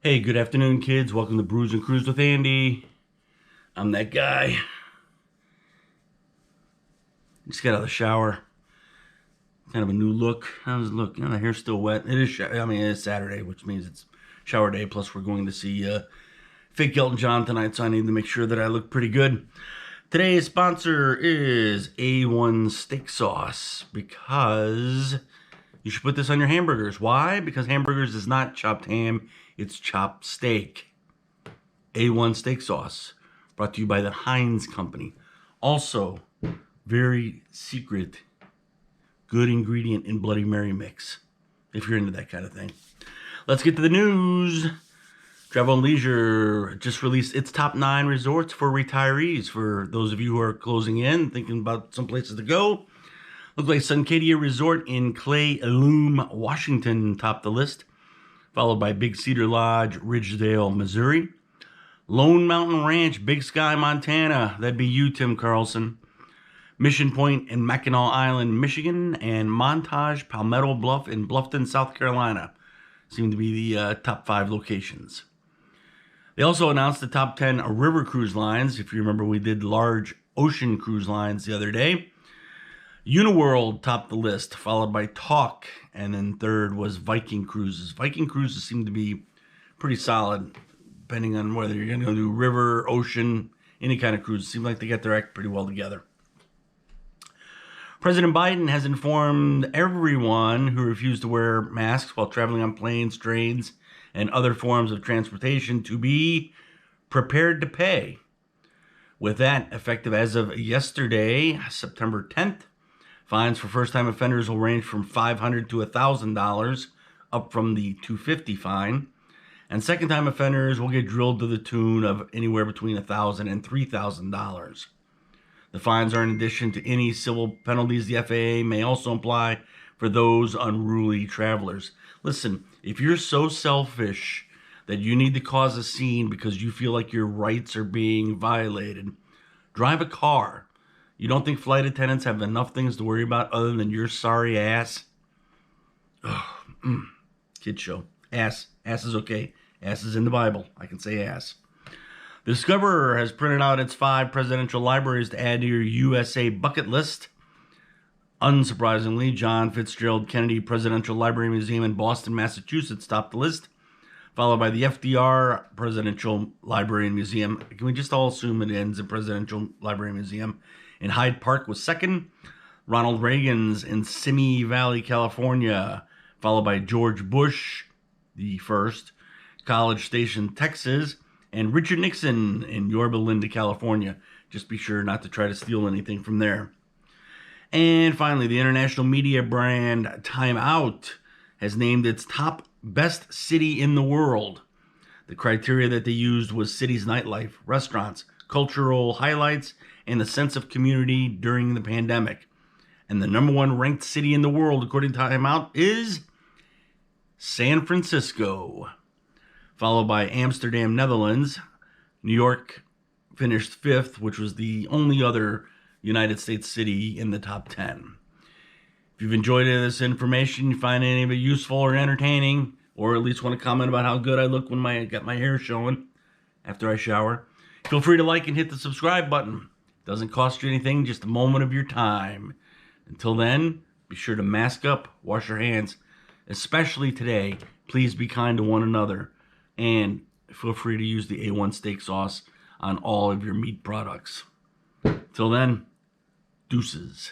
Hey, good afternoon, kids. Welcome to Brews and Cruise with Andy. I'm that guy. Just got out of the shower. Kind of a new look. How's it look? The hair's still wet. It is. It's Saturday, which means it's shower day. Plus, we're going to see Fake Elton John tonight, so I need to make sure that I look pretty good. Today's sponsor is A1 Steak Sauce because you should put this on your hamburgers. Why? Because hamburgers is not chopped ham. It's chopped steak. A1 Steak Sauce, brought to you by the Heinz Company. Also, very secret, good ingredient in Bloody Mary mix, if you're into that kind of thing. Let's get to the news. Travel and Leisure just released its top 9 resorts for retirees. For those of you who are closing in, thinking about some places to go, looks like Suncadia Resort in Clay Loom, Washington, topped the list, followed by Big Cedar Lodge, Ridgedale, Missouri. Lone Mountain Ranch, Big Sky, Montana. That'd be you, Tim Carlson. Mission Point in Mackinac Island, Michigan. And Montage, Palmetto Bluff in Bluffton, South Carolina. Seem to be the top 5 locations. They also announced the top 10 river cruise lines. If you remember, we did large ocean cruise lines the other day. Uniworld topped the list, followed by Talk, and then third was Viking Cruises. Viking Cruises seem to be pretty solid, depending on whether you're going to go do river, ocean, any kind of cruise. It seems like they got their act pretty well together. President Biden has informed everyone who refused to wear masks while traveling on planes, trains, and other forms of transportation to be prepared to pay. With that, effective as of yesterday, September 10th, fines for first-time offenders will range from $500 to $1,000, up from the $250 fine. And second-time offenders will get drilled to the tune of anywhere between $1,000 and $3,000. The fines are in addition to any civil penalties the FAA may also apply for those unruly travelers. Listen, if you're so selfish that you need to cause a scene because you feel like your rights are being violated, drive a car. You don't think flight attendants have enough things to worry about other than your sorry ass? Kid show. Ass. Ass is okay. Ass is in the Bible. I can say ass. The Discoverer has printed out its 5 presidential libraries to add to your USA bucket list. Unsurprisingly, John Fitzgerald Kennedy Presidential Library Museum in Boston, Massachusetts topped the list, followed by the FDR Presidential Library and Museum. Can we just all assume it ends in Presidential Library and Museum? In Hyde Park was second. Ronald Reagan's in Simi Valley, California, followed by George Bush, the first, College Station, Texas, and Richard Nixon in Yorba Linda, California. Just be sure not to try to steal anything from there. And finally, the international media brand Time Out has named its top best city in the world. The criteria that they used was city's nightlife, restaurants, cultural highlights, and the sense of community during the pandemic. And the number 1 ranked city in the world, according to Time Out, is San Francisco, followed by Amsterdam, Netherlands. New York finished 5th, which was the only other United States city in the top 10. If you've enjoyed any of this information, you find any of it useful or entertaining, or at least want to comment about how good I look when I got my hair showing after I shower, feel free to like and hit the subscribe button. It doesn't cost you anything, just a moment of your time. Until then, be sure to mask up, wash your hands, especially today. Please be kind to one another, and feel free to use the A1 steak sauce on all of your meat products. Till then, deuces.